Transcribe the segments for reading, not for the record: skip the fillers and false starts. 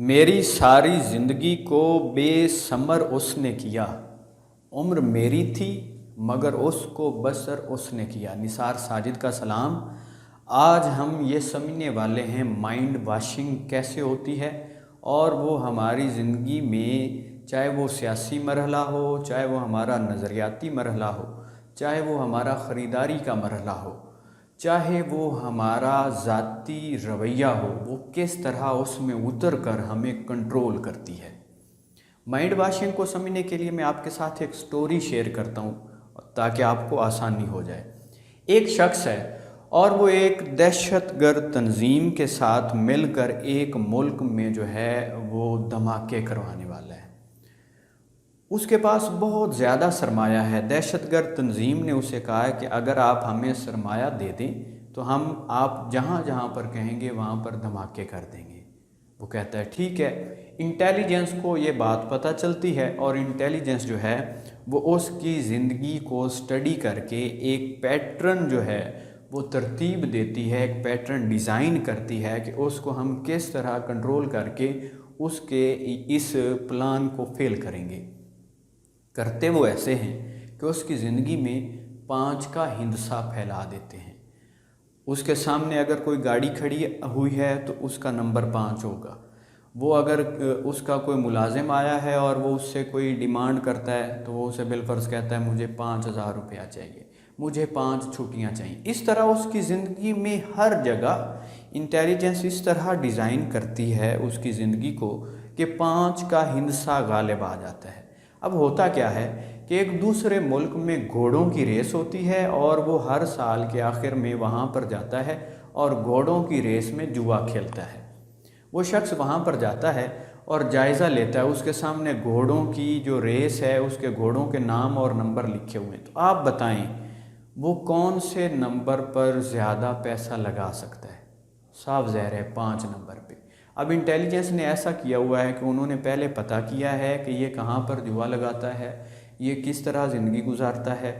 میری ساری زندگی کو بے ثمر اس نے کیا، عمر میری تھی مگر اس کو بسر اس نے کیا۔ نثار ساجد کا سلام۔ آج ہم یہ سمجھنے والے ہیں مائنڈ واشنگ کیسے ہوتی ہے، اور وہ ہماری زندگی میں چاہے وہ سیاسی مرحلہ ہو، چاہے وہ ہمارا نظریاتی مرحلہ ہو، چاہے وہ ہمارا خریداری کا مرحلہ ہو، چاہے وہ ہمارا ذاتی رویہ ہو، وہ کس طرح اس میں اتر کر ہمیں کنٹرول کرتی ہے۔ مائنڈ واشنگ کو سمجھنے کے لیے میں آپ کے ساتھ ایک سٹوری شیئر کرتا ہوں تاکہ آپ کو آسانی ہو جائے۔ ایک شخص ہے اور وہ ایک دہشت گرد تنظیم کے ساتھ مل کر ایک ملک میں جو ہے وہ دھماکے کروانے والا ہے۔ اس کے پاس بہت زیادہ سرمایہ ہے۔ دہشت گرد تنظیم نے اسے کہا ہے کہ اگر آپ ہمیں سرمایہ دے دیں تو ہم آپ جہاں جہاں پر کہیں گے وہاں پر دھماکے کر دیں گے۔ وہ کہتا ہے ٹھیک ہے۔ انٹیلیجنس کو یہ بات پتہ چلتی ہے اور انٹیلیجنس جو ہے وہ اس کی زندگی کو سٹڈی کر کے ایک پیٹرن جو ہے وہ ترتیب دیتی ہے، ایک پیٹرن ڈیزائن کرتی ہے کہ اس کو ہم کس طرح کنٹرول کر کے اس کے اس پلان کو فیل کریں گے۔ کرتے وہ ایسے ہیں کہ اس کی زندگی میں 5 کا ہندسہ پھیلا دیتے ہیں۔ اس کے سامنے اگر کوئی گاڑی کھڑی ہوئی ہے تو اس کا نمبر 5 ہوگا۔ وہ اگر اس کا کوئی ملازم آیا ہے اور وہ اس سے کوئی ڈیمانڈ کرتا ہے تو وہ اسے بالفرض کہتا ہے مجھے 5,000 روپیہ چاہیے، مجھے 5 چھٹیاں چاہیے۔ اس طرح اس کی زندگی میں ہر جگہ انٹیلیجنس اس طرح ڈیزائن کرتی ہے اس کی زندگی کو کہ 5 کا ہندسہ غالب آ جاتا ہے۔ اب ہوتا کیا ہے کہ ایک دوسرے ملک میں گھوڑوں کی ریس ہوتی ہے اور وہ ہر سال کے آخر میں وہاں پر جاتا ہے اور گھوڑوں کی ریس میں جوا کھیلتا ہے۔ وہ شخص وہاں پر جاتا ہے اور جائزہ لیتا ہے۔ اس کے سامنے گھوڑوں کی جو ریس ہے اس کے گھوڑوں کے نام اور نمبر لکھے ہوئے ہیں۔ تو آپ بتائیں وہ کون سے نمبر پر زیادہ پیسہ لگا سکتا ہے؟ صاف ظاہر ہے 5 نمبر پہ۔ اب انٹیلیجنس نے ایسا کیا ہوا ہے کہ انہوں نے پہلے پتہ کیا ہے کہ یہ کہاں پر جوا لگاتا ہے، یہ کس طرح زندگی گزارتا ہے،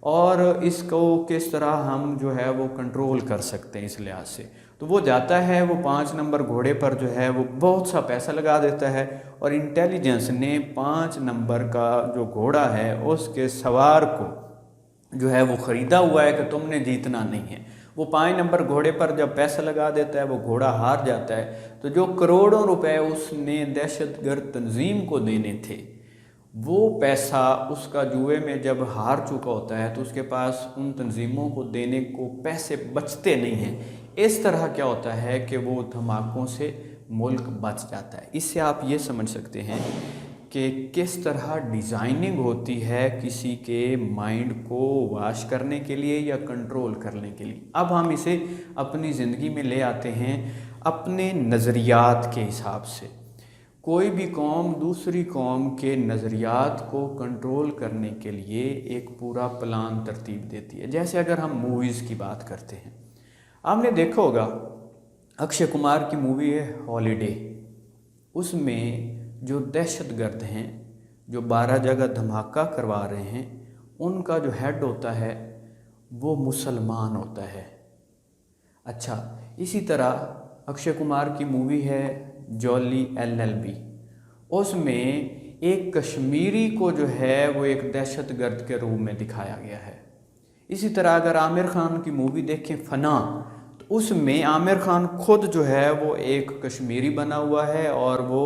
اور اس کو کس طرح ہم جو ہے وہ کنٹرول کر سکتے ہیں اس لحاظ سے۔ تو وہ جاتا ہے، وہ 5 نمبر گھوڑے پر جو ہے وہ بہت سا پیسہ لگا دیتا ہے، اور انٹیلیجنس نے 5 نمبر کا جو گھوڑا ہے اس کے سوار کو جو ہے وہ خریدا ہوا ہے کہ تم نے جیتنا نہیں ہے۔ وہ 5 نمبر گھوڑے پر جب پیسہ لگا دیتا ہے وہ گھوڑا ہار جاتا ہے، تو جو کروڑوں روپے اس نے دہشت گرد تنظیم کو دینے تھے وہ پیسہ اس کا جوئے میں جب ہار چکا ہوتا ہے تو اس کے پاس ان تنظیموں کو دینے کو پیسے بچتے نہیں ہیں۔ اس طرح کیا ہوتا ہے کہ وہ دھماکوں سے ملک بچ جاتا ہے۔ اس سے آپ یہ سمجھ سکتے ہیں کہ کس طرح ڈیزائننگ ہوتی ہے کسی کے مائنڈ کو واش کرنے کے لیے یا کنٹرول کرنے کے لیے۔ اب ہم اسے اپنی زندگی میں لے آتے ہیں اپنے نظریات کے حساب سے۔ کوئی بھی قوم دوسری قوم کے نظریات کو کنٹرول کرنے کے لیے ایک پورا پلان ترتیب دیتی ہے۔ جیسے اگر ہم موویز کی بات کرتے ہیں، آپ نے دیکھا ہوگا اکشے کمار کی مووی ہے ہالیڈے۔ اس میں جو دہشت گرد ہیں جو 12 جگہ دھماکہ کروا رہے ہیں ان کا جو ہیڈ ہوتا ہے وہ مسلمان ہوتا ہے۔ اچھا، اسی طرح اکشے کمار کی مووی ہے جولی LLB۔ اس میں ایک کشمیری کو جو ہے وہ ایک دہشت گرد کے روپ میں دکھایا گیا ہے۔ اسی طرح اگر عامر خان کی مووی دیکھیں فنا، تو اس میں عامر خان خود جو ہے وہ ایک کشمیری بنا ہوا ہے اور وہ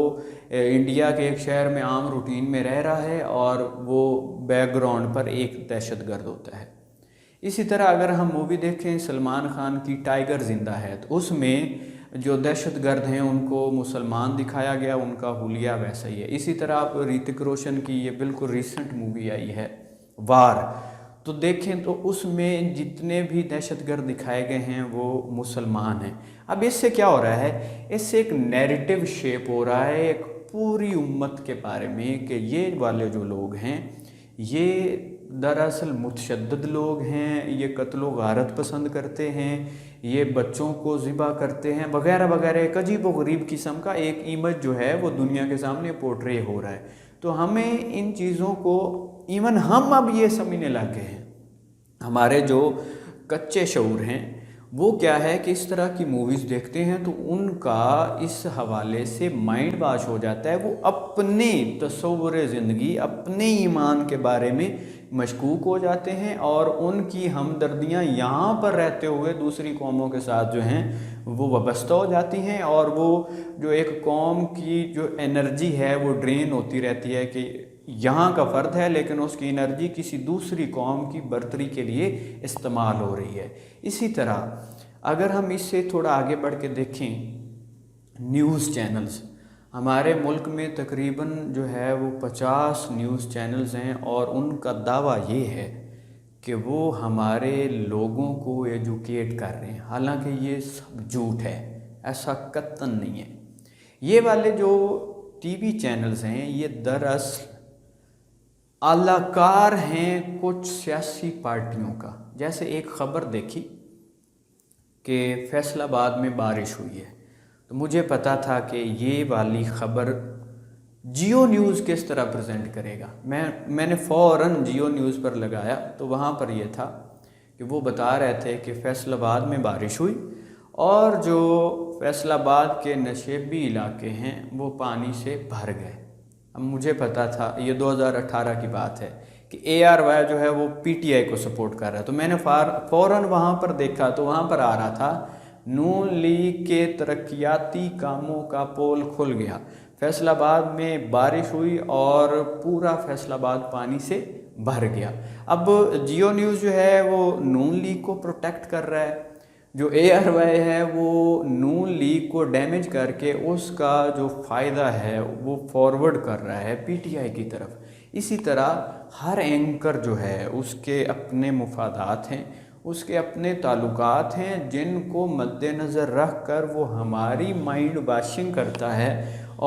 انڈیا کے ایک شہر میں عام روٹین میں رہ رہا ہے اور وہ بیک گراؤنڈ پر ایک دہشت گرد ہوتا ہے۔ اسی طرح اگر ہم مووی دیکھیں سلمان خان کی ٹائیگر زندہ ہے، تو اس میں جو دہشت گرد ہیں ان کو مسلمان دکھایا گیا، ان کا حلیہ ویسا ہی ہے۔ اسی طرح آپ رتک روشن کی یہ بالکل ریسنٹ مووی آئی ہے وار، تو دیکھیں تو اس میں جتنے بھی دہشت گرد دکھائے گئے ہیں وہ مسلمان ہیں۔ اب اس سے کیا ہو رہا ہے؟ اس سے ایک نیریٹو شیپ ہو رہا ہے ایک پوری امت کے بارے میں کہ یہ والے جو لوگ ہیں یہ دراصل متشدد لوگ ہیں، یہ قتل و غارت پسند کرتے ہیں، یہ بچوں کو ذبح کرتے ہیں وغیرہ وغیرہ۔ ایک عجیب و غریب قسم کا ایک امیج جو ہے وہ دنیا کے سامنے پورٹرے ہو رہا ہے۔ تو ہمیں ان چیزوں کو ہم اب یہ سمجھنے لگ گئے ہیں، ہمارے جو کچے شعور ہیں وہ کیا ہے کہ اس طرح کی موویز دیکھتے ہیں تو ان کا اس حوالے سے مائنڈ واش ہو جاتا ہے، وہ اپنے تصور زندگی، اپنے ایمان کے بارے میں مشکوک ہو جاتے ہیں، اور ان کی ہمدردیاں یہاں پر رہتے ہوئے دوسری قوموں کے ساتھ جو ہیں وہ وابستہ ہو جاتی ہیں، اور وہ جو ایک قوم کی جو انرجی ہے وہ ڈرین ہوتی رہتی ہے کہ یہاں کا فرد ہے لیکن اس کی انرجی کسی دوسری قوم کی برتری کے لیے استعمال ہو رہی ہے۔ اسی طرح اگر ہم اس سے تھوڑا آگے بڑھ کے دیکھیں، نیوز چینلز ہمارے ملک میں تقریباً جو ہے وہ 50 نیوز چینلز ہیں، اور ان کا دعویٰ یہ ہے کہ وہ ہمارے لوگوں کو ایجوکیٹ کر رہے ہیں، حالانکہ یہ سب جھوٹ ہے، ایسا قطعاً نہیں ہے۔ یہ والے جو ٹی وی چینلز ہیں یہ دراصل اعلی کار ہیں کچھ سیاسی پارٹیوں کا۔ جیسے ایک خبر دیکھی کہ فیصل آباد میں بارش ہوئی ہے، تو مجھے پتا تھا کہ یہ والی خبر جیو نیوز کس طرح پریزنٹ کرے گا۔ میں نے فوراً جیو نیوز پر لگایا تو وہاں پر یہ تھا کہ وہ بتا رہے تھے کہ فیصل آباد میں بارش ہوئی، اور جو فیصل آباد کے نشیبی علاقے ہیں وہ پانی سے بھر گئے۔ اب مجھے پتا تھا، یہ 2018 کی بات ہے، کہ اے آر وائی جو ہے وہ پی ٹی آئی کو سپورٹ کر رہا ہے، تو میں نے فوراً وہاں پر دیکھا تو وہاں پر آ رہا تھا نون لیگ کے ترقیاتی کاموں کا پول کھل گیا، فیصل آباد میں بارش ہوئی اور پورا فیصل آباد پانی سے بھر گیا۔ اب جیو نیوز جو ہے وہ نون لیگ کو پروٹیکٹ کر رہا ہے، جو اے آر وائی ہے وہ نون لیگ کو ڈیمیج کر کے اس کا جو فائدہ ہے وہ فارورڈ کر رہا ہے پی ٹی آئی کی طرف۔ اسی طرح ہر اینکر جو ہے اس کے اپنے مفادات ہیں، اس کے اپنے تعلقات ہیں، جن کو مد نظر رکھ کر وہ ہماری مائنڈ واشنگ کرتا ہے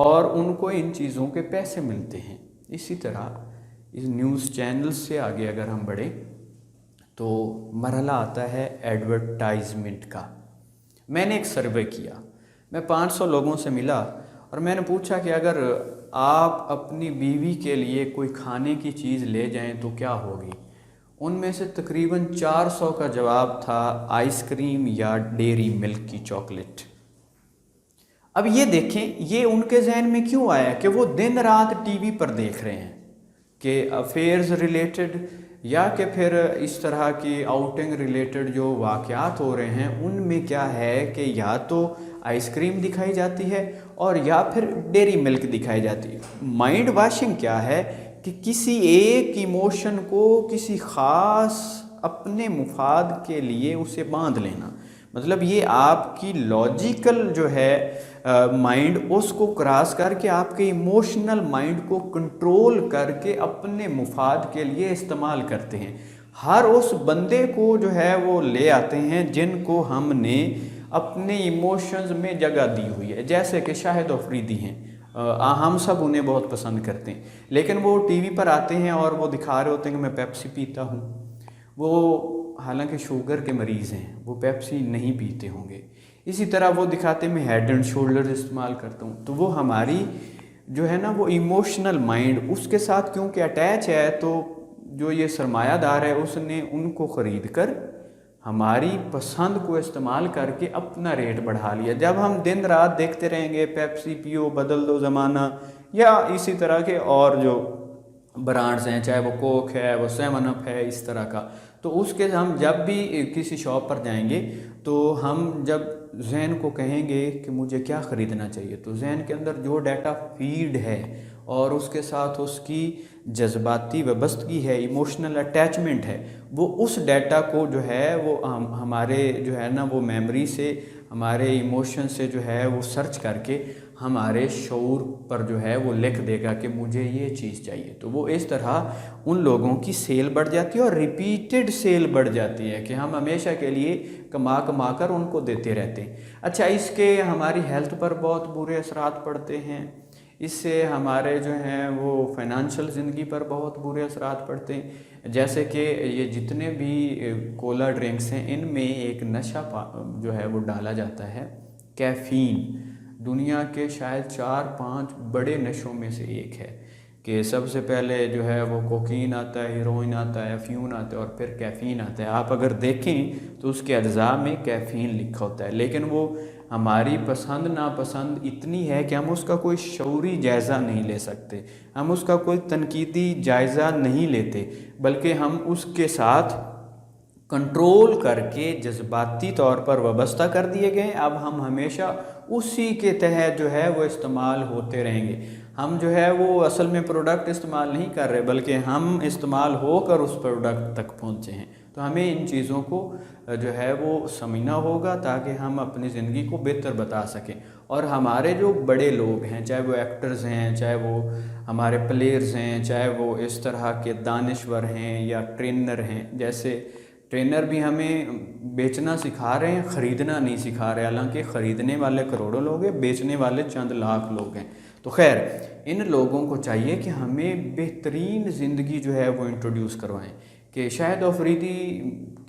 اور ان کو ان چیزوں کے پیسے ملتے ہیں۔ اسی طرح اس نیوز چینل سے آگے اگر ہم بڑھیں تو مرحلہ آتا ہے ایڈورٹائزمنٹ کا۔ میں نے ایک سروے کیا، میں 500 لوگوں سے ملا اور میں نے پوچھا کہ اگر آپ اپنی بیوی کے لیے کوئی کھانے کی چیز لے جائیں تو کیا ہوگی؟ ان میں سے تقریباً 400 کا جواب تھا آئس کریم یا ڈیری ملک کی چاکلیٹ۔ اب یہ دیکھیں یہ ان کے ذہن میں کیوں آیا کہ وہ دن رات ٹی وی پر دیکھ رہے ہیں کہ افیئرز ریلیٹڈ یا کہ پھر اس طرح کی آؤٹنگ ریلیٹڈ جو واقعات ہو رہے ہیں ان میں کیا ہے کہ یا تو آئس کریم دکھائی جاتی ہے اور یا پھر ڈیری ملک دکھائی جاتی ہے۔ مائنڈ واشنگ کیا ہے کہ کسی ایک ایموشن کو کسی خاص اپنے مفاد کے لیے اسے باندھ لینا، مطلب یہ آپ کی لاجیکل جو ہے مائنڈ اس کو کراس کر کے آپ کے ایموشنل مائنڈ کو کنٹرول کر کے اپنے مفاد کے لیے استعمال کرتے ہیں۔ ہر اس بندے کو جو ہے وہ لے آتے ہیں جن کو ہم نے اپنے ایموشنز میں جگہ دی ہوئی ہے، جیسے کہ شاہد افریدی ہیں، ہم سب انہیں بہت پسند کرتے ہیں، لیکن وہ ٹی وی پر آتے ہیں اور وہ دکھا رہے ہوتے ہیں کہ میں پیپسی پیتا ہوں۔ وہ حالانکہ شوگر کے مریض ہیں، وہ پیپسی نہیں پیتے ہوں گے۔ اسی طرح وہ دکھاتے میں ہیڈ اینڈ شولڈر استعمال کرتا ہوں، تو وہ ہماری جو ہے نا وہ ایموشنل مائنڈ اس کے ساتھ کیونکہ اٹیچ ہے، تو جو یہ سرمایہ دار ہے اس نے ان کو خرید کر ہماری پسند کو استعمال کر کے اپنا ریٹ بڑھا لیا۔ جب ہم دن رات دیکھتے رہیں گے پیپسی پیو بدل دو زمانہ یا اسی طرح کے اور جو برانڈز ہیں، چاہے وہ کوک ہے، وہ 7 اپ ہے، اس طرح کا، تو اس کے ہم جب بھی کسی شاپ پر جائیں گے تو ہم جب ذہن کو کہیں گے کہ مجھے کیا خریدنا چاہیے، تو ذہن کے اندر جو ڈیٹا فیڈ ہے اور اس کے ساتھ اس کی جذباتی وابستگی ہے، ایموشنل اٹیچمنٹ ہے، وہ اس ڈیٹا کو جو ہے وہ ہمارے جو ہے نا وہ میموری سے، ہمارے ایموشن سے جو ہے وہ سرچ کر کے ہمارے شعور پر جو ہے وہ لکھ دے گا کہ مجھے یہ چیز چاہیے۔ تو وہ اس طرح ان لوگوں کی سیل بڑھ جاتی ہے اور ریپیٹڈ سیل بڑھ جاتی ہے کہ ہم ہمیشہ کے لیے کما کر ان کو دیتے رہتے ہیں۔ اچھا، اس کے ہماری ہیلتھ پر بہت برے اثرات پڑتے ہیں، اس سے ہمارے جو ہیں وہ فائنانشل زندگی پر بہت برے اثرات پڑتے ہیں، جیسے کہ یہ جتنے بھی کولا ڈرنکس ہیں ان میں ایک نشہ جو ہے وہ ڈالا جاتا ہے، کیفین، دنیا کے شاید 4-5 بڑے نشوں میں سے ایک ہے۔ کہ سب سے پہلے جو ہے وہ کوکین آتا ہے، ہیروئن آتا ہے، افیون آتا ہے اور پھر کیفین آتا ہے۔ آپ اگر دیکھیں تو اس کے اجزاء میں کیفین لکھا ہوتا ہے، لیکن وہ ہماری پسند ناپسند اتنی ہے کہ ہم اس کا کوئی شعوری جائزہ نہیں لے سکتے، ہم اس کا کوئی تنقیدی جائزہ نہیں لیتے، بلکہ ہم اس کے ساتھ کنٹرول کر کے جذباتی طور پر وابستہ کر دیے گئے۔ اب ہم ہمیشہ اسی کے تحت جو ہے وہ استعمال ہوتے رہیں گے۔ ہم جو ہے وہ اصل میں پروڈکٹ استعمال نہیں کر رہے، بلکہ ہم استعمال ہو کر اس پروڈکٹ تک پہنچے ہیں۔ تو ہمیں ان چیزوں کو جو ہے وہ سمجھنا ہوگا تاکہ ہم اپنی زندگی کو بہتر بتا سکیں۔ اور ہمارے جو بڑے لوگ ہیں، چاہے وہ ایکٹرز ہیں، چاہے وہ ہمارے پلیئرز ہیں، چاہے وہ اس طرح کے دانشور ہیں یا ٹرینر ہیں، جیسے ٹرینر بھی ہمیں بیچنا سکھا رہے ہیں، خریدنا نہیں سکھا رہے، حالانکہ خریدنے والے کروڑوں لوگ ہیں، بیچنے والے چند لاکھ لوگ ہیں۔ تو خیر، ان لوگوں کو چاہیے کہ ہمیں بہترین زندگی جو ہے وہ انٹروڈیوس کروائیں، کہ شاہد افریدی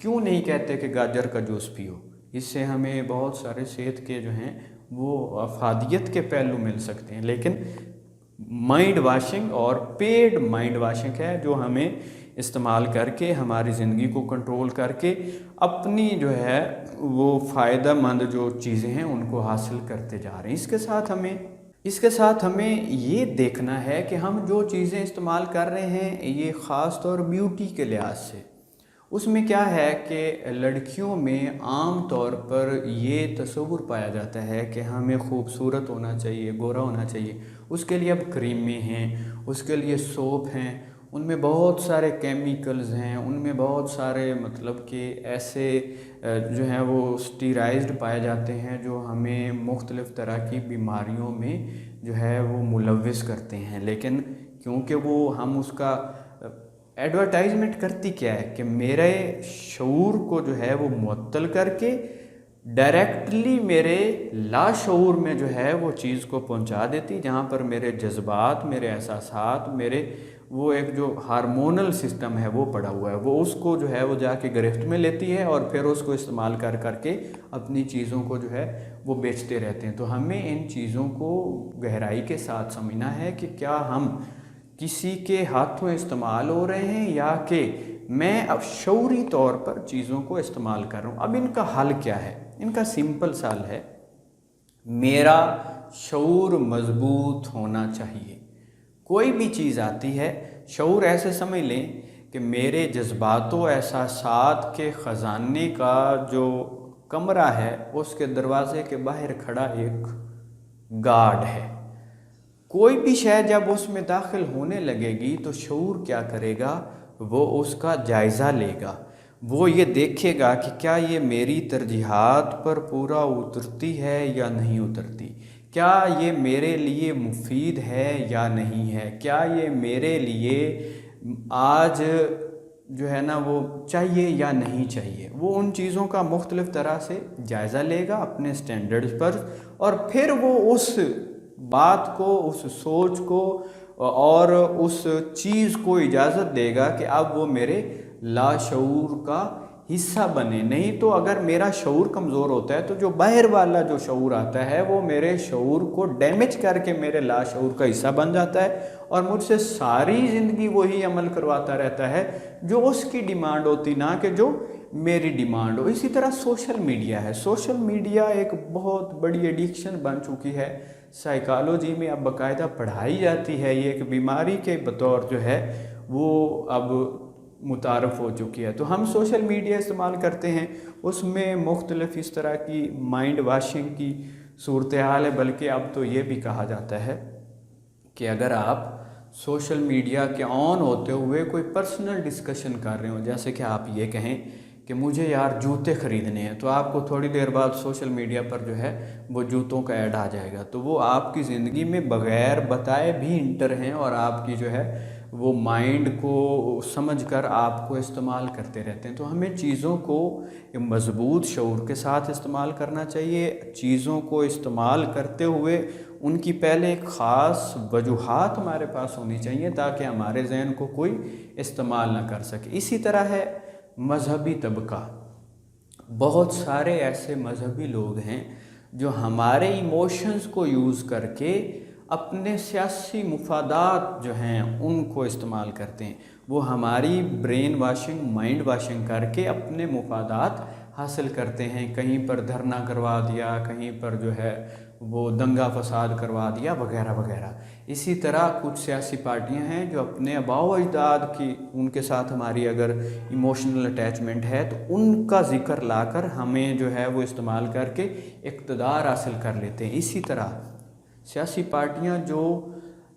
کیوں نہیں کہتے کہ گاجر کا جوس پیو، اس سے ہمیں بہت سارے صحت کے جو ہیں وہ افادیت کے پہلو مل سکتے ہیں، لیکن مائنڈ واشنگ اور پیڈ مائنڈ واشنگ ہے جو ہمیں استعمال کر کے ہماری زندگی کو کنٹرول کر کے اپنی جو ہے وہ فائدہ مند جو چیزیں ہیں ان کو حاصل کرتے جا رہے ہیں۔ اس کے ساتھ ہمیں یہ دیکھنا ہے کہ ہم جو چیزیں استعمال کر رہے ہیں یہ خاص طور بیوٹی کے لحاظ سے، اس میں کیا ہے کہ لڑکیوں میں عام طور پر یہ تصور پایا جاتا ہے کہ ہمیں خوبصورت ہونا چاہیے، گورا ہونا چاہیے، اس کے لیے اب کریمیں ہیں، اس کے لیے سوپ ہیں، ان میں بہت سارے کیمیکلز ہیں، ان میں بہت سارے مطلب کہ ایسے جو ہیں وہ اسٹیرائزڈ پائے جاتے ہیں جو ہمیں مختلف طرح کی بیماریوں میں جو ہے وہ ملوث کرتے ہیں۔ لیکن کیونکہ وہ ہم اس کا ایڈورٹائزمنٹ کرتی کیا ہے کہ میرے شعور کو جو ہے وہ معطل کر کے ڈائریکٹلی میرے لاشعور میں جو ہے وہ چیز کو پہنچا دیتی، جہاں پر میرے جذبات، میرے احساسات، میرے وہ ایک جو ہارمونل سسٹم ہے وہ پڑا ہوا ہے، وہ اس کو جو ہے وہ جا کے گرفت میں لیتی ہے اور پھر اس کو استعمال کر کر کے اپنی چیزوں کو جو ہے وہ بیچتے رہتے ہیں۔ تو ہمیں ان چیزوں کو گہرائی کے ساتھ سمجھنا ہے کہ کیا ہم کسی کے ہاتھوں استعمال ہو رہے ہیں یا کہ میں اب شعوری طور پر چیزوں کو استعمال کر رہا ہوں۔ اب ان کا حل کیا ہے؟ ان کا سمپل سا حل ہے، میرا شعور مضبوط ہونا چاہیے۔ کوئی بھی چیز آتی ہے، شعور ایسے سمجھ لیں کہ میرے جذبات و احساسات کے خزانے کا جو کمرہ ہے اس کے دروازے کے باہر کھڑا ایک گارڈ ہے۔ کوئی بھی شے جب اس میں داخل ہونے لگے گی تو شعور کیا کرے گا؟ وہ اس کا جائزہ لے گا، وہ یہ دیکھے گا کہ کیا یہ میری ترجیحات پر پورا اترتی ہے یا نہیں اترتی، کیا یہ میرے لیے مفید ہے یا نہیں ہے، کیا یہ میرے لیے آج جو ہے نا وہ چاہیے یا نہیں چاہیے۔ وہ ان چیزوں کا مختلف طرح سے جائزہ لے گا اپنے سٹینڈرڈز پر، اور پھر وہ اس بات کو، اس سوچ کو اور اس چیز کو اجازت دے گا کہ اب وہ میرے لاشعور کا حصہ بنے۔ نہیں تو اگر میرا شعور کمزور ہوتا ہے تو جو باہر والا جو شعور آتا ہے وہ میرے شعور کو ڈیمیج کر کے میرے لاشعور کا حصہ بن جاتا ہے اور مجھ سے ساری زندگی وہی عمل کرواتا رہتا ہے جو اس کی ڈیمانڈ ہوتی، نہ کہ جو میری ڈیمانڈ ہو۔ اسی طرح سوشل میڈیا ہے، سوشل میڈیا ایک بہت بڑی ایڈکشن بن چکی ہے، سائیکالوجی میں اب باقاعدہ پڑھائی جاتی ہے، یہ ایک بیماری کے بطور جو ہے وہ اب متعارف ہو چکی ہے۔ تو ہم سوشل میڈیا استعمال کرتے ہیں، اس میں مختلف اس طرح کی مائنڈ واشنگ کی صورتحال ہے، بلکہ اب تو یہ بھی کہا جاتا ہے کہ اگر آپ سوشل میڈیا کے آن ہوتے ہوئے کوئی پرسنل ڈسکشن کر رہے ہوں، جیسے کہ آپ یہ کہیں کہ مجھے یار جوتے خریدنے ہیں، تو آپ کو تھوڑی دیر بعد سوشل میڈیا پر جو ہے وہ جوتوں کا ایڈ آ جائے گا، تو وہ آپ کی زندگی میں بغیر بتائے بھی انٹر ہیں اور آپ کی جو ہے وہ مائنڈ کو سمجھ کر آپ کو استعمال کرتے رہتے ہیں۔ تو ہمیں چیزوں کو مضبوط شعور کے ساتھ استعمال کرنا چاہیے، چیزوں کو استعمال کرتے ہوئے ان کی پہلے ایک خاص وجوہات ہمارے پاس ہونی چاہیے تاکہ ہمارے ذہن کو کوئی استعمال نہ کر سکے۔ اسی طرح ہے مذہبی طبقہ، بہت سارے ایسے مذہبی لوگ ہیں جو ہمارے ایموشنز کو یوز کر کے اپنے سیاسی مفادات جو ہیں ان کو استعمال کرتے ہیں۔ وہ ہماری برین واشنگ، مائنڈ واشنگ کر کے اپنے مفادات حاصل کرتے ہیں۔ کہیں پر دھرنا کروا دیا، کہیں پر جو ہے وہ دنگا فساد کروا دیا وغیرہ وغیرہ۔ اسی طرح کچھ سیاسی پارٹیاں ہیں جو اپنے آباء و اجداد کی، ان کے ساتھ ہماری اگر ایموشنل اٹیچمنٹ ہے تو ان کا ذکر لا کر ہمیں جو ہے وہ استعمال کر کے اقتدار حاصل کر لیتے ہیں۔ اسی طرح سیاسی پارٹیاں جو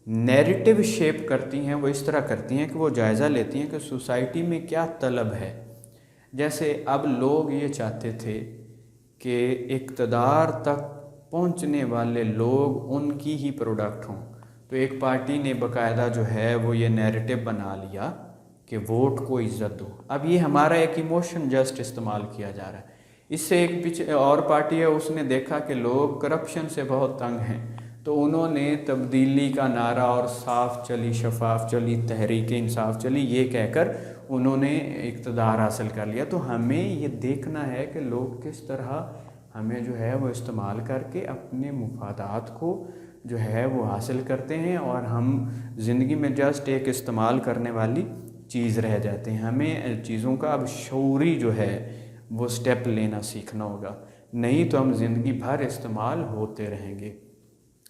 نیریٹو شیپ کرتی ہیں وہ اس طرح کرتی ہیں کہ وہ جائزہ لیتی ہیں کہ سوسائٹی میں کیا طلب ہے۔ جیسے اب لوگ یہ چاہتے تھے کہ اقتدار تک پہنچنے والے لوگ ان کی ہی پروڈکٹ ہوں، تو ایک پارٹی نے باقاعدہ جو ہے وہ یہ نیریٹو بنا لیا کہ ووٹ کو عزت دو۔ اب یہ ہمارا ایک ایموشن جسٹ استعمال کیا جا رہا ہے۔ اس سے ایک پیچھے اور پارٹی ہے، اس نے دیکھا کہ لوگ کرپشن سے بہت تنگ ہیں، تو انہوں نے تبدیلی کا نعرہ اور صاف چلی، شفاف چلی، تحریک انصاف چلی، یہ کہہ کر انہوں نے اقتدار حاصل کر لیا۔ تو ہمیں یہ دیکھنا ہے کہ لوگ کس طرح ہمیں جو ہے وہ استعمال کر کے اپنے مفادات کو جو ہے وہ حاصل کرتے ہیں، اور ہم زندگی میں جسٹ ایک استعمال کرنے والی چیز رہ جاتے ہیں۔ ہمیں چیزوں کا اب شعوری جو ہے وہ سٹیپ لینا سیکھنا ہوگا، نہیں تو ہم زندگی بھر استعمال ہوتے رہیں گے۔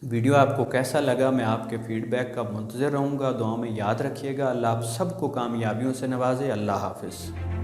ویڈیو آپ کو کیسا لگا؟ میں آپ کے فیڈ بیک کا منتظر رہوں گا۔ دعاؤں میں یاد رکھیے گا۔ اللہ آپ سب کو کامیابیوں سے نوازے۔ اللہ حافظ۔